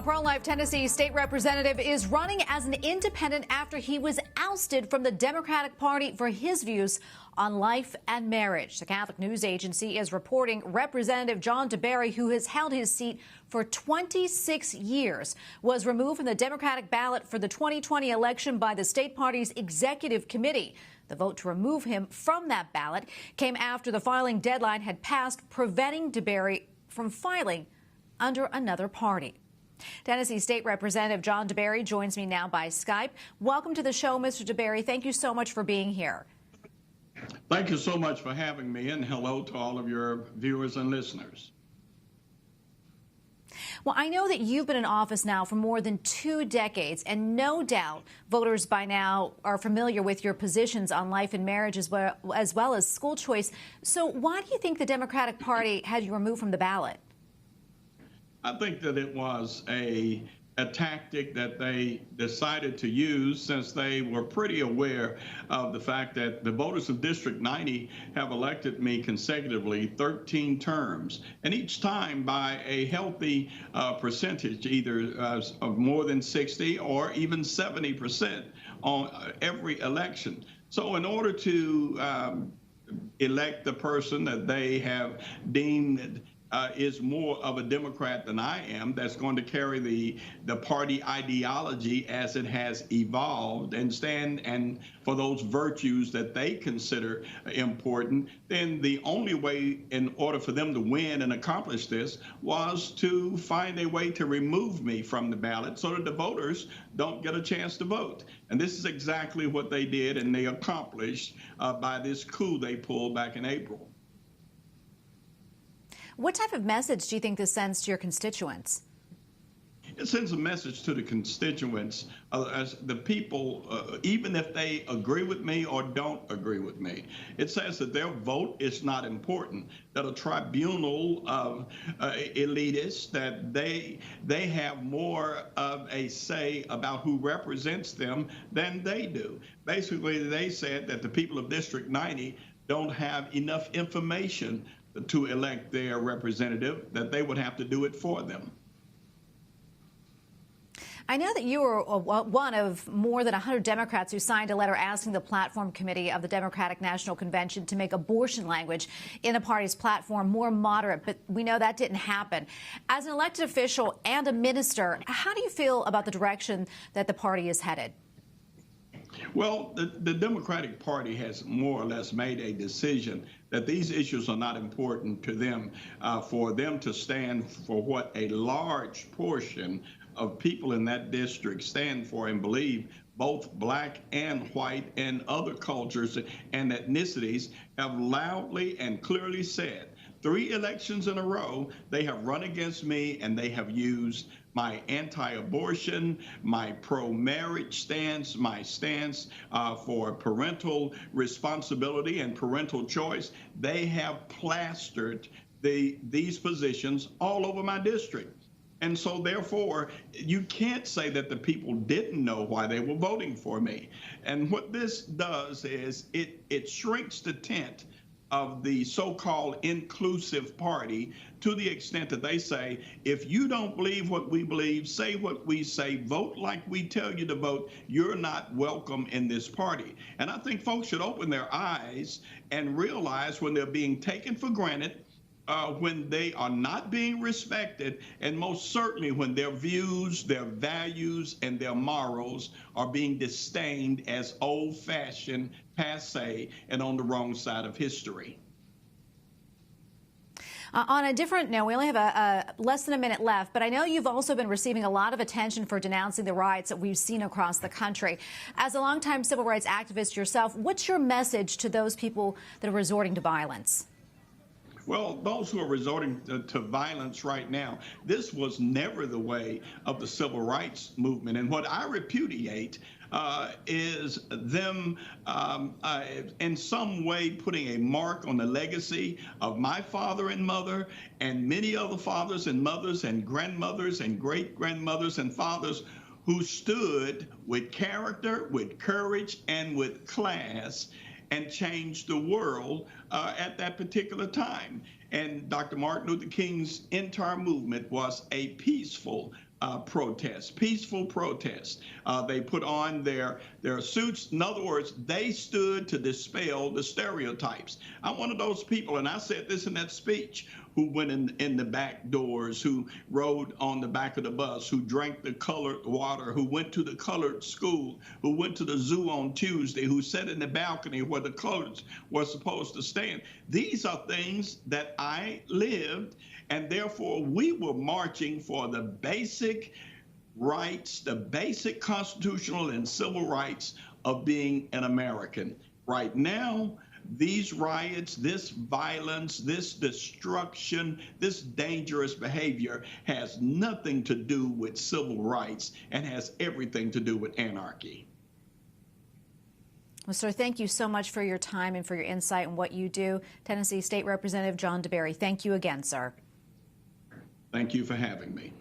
A pro-life Tennessee state representative is running as an independent after he was ousted from the Democratic Party for his views on life and marriage. The Catholic News Agency is reporting Representative John DeBerry, who has held his seat for 26 years, was removed from the Democratic ballot for the 2020 election by the state party's executive committee. The vote to remove him from that ballot came after the filing deadline had passed, preventing DeBerry from filing under another party. Tennessee State Representative John DeBerry joins me now by Skype. Welcome to the show, Mr. DeBerry. Thank you so much for being here. Thank you so much for having me, and hello to all of your viewers and listeners. Well, I know that you've been in office now for more than 2 decades, and no doubt voters by now are familiar with your positions on life and marriage as well as school choice. So why do you think the Democratic Party had you removed from the ballot? I think that it was a tactic that they decided to use, since they were pretty aware of the fact that the voters of District 90 have elected me consecutively 13 terms, and each time by a healthy percentage, either of more than 60 or even 70% on every election. So in order to elect the person that they have deemed is more of a Democrat than I am, that's going to carry the party ideology as it has evolved and stand and for those virtues that they consider important, then the only way in order for them to win and accomplish this was to find a way to remove me from the ballot so that the voters don't get a chance to vote. And this is exactly what they did, and they accomplished by this coup they pulled back in April. What type of message do you think this sends to your constituents? It sends a message to the constituents, as the people, even if they agree with me or don't agree with me. It says that their vote is not important, that a tribunal of elitists, that they have more of a say about who represents them than they do. Basically, they said that the people of District 90 don't have enough information to elect their representative, that they would have to do it for them. I know that you were one of more than 100 Democrats who signed a letter asking the platform committee of the Democratic National Convention to make abortion language in the party's platform more moderate, but we know that didn't happen. As an elected official and a minister, how do you feel about the direction that the party is headed? Well, the Democratic Party has more or less made a decision that these issues are not important to them, for them to stand for what a large portion of people in that district stand for and believe. Both black and white and other cultures and ethnicities have loudly and clearly said 3 elections in a row, they have run against me, and they have used my anti-abortion, my pro-marriage stance, my stance for parental responsibility and parental choice. They have plastered these positions all over my district. And so therefore, you can't say that the people didn't know why they were voting for me. And what this does is it shrinks the tent of the so-called inclusive party, to the extent that they say, if you don't believe what we believe, say what we say, vote like we tell you to vote, you're not welcome in this party. And I think folks should open their eyes and realize when they're being taken for granted, when they are not being respected, and most certainly when their views, their values, and their morals are being disdained as old-fashioned, passé, and on the wrong side of history. On a different note, we only have less than a minute left, but I know you've also been receiving a lot of attention for denouncing the riots that we've seen across the country. As a longtime civil rights activist yourself, what's your message to those people that are resorting to violence? Well, those who are resorting to violence right now, this was never the way of the civil rights movement. And what I repudiate is them in some way putting a mark on the legacy of my father and mother and many other fathers and mothers and grandmothers and great-grandmothers and fathers who stood with character, with courage, and with class and changed the world at that particular time. And Dr. Martin Luther King's entire movement was a peaceful protests, peaceful protests. They put on their suits. In other words, they stood to dispel the stereotypes. I'm one of those people, and I said this in that speech, who went in the back doors, who rode on the back of the bus, who drank the colored water, who went to the colored school, who went to the zoo on Tuesday, who sat in the balcony where the coloreds were supposed to stand. These are things that I lived, and therefore we were marching for the basic rights, the basic constitutional and civil rights of being an American. Right now, these riots, this violence, this destruction, this dangerous behavior has nothing to do with civil rights and has everything to do with anarchy. Well, sir, thank you so much for your time and for your insight and what you do. Tennessee State Representative John DeBerry, thank you again, sir. Thank you for having me.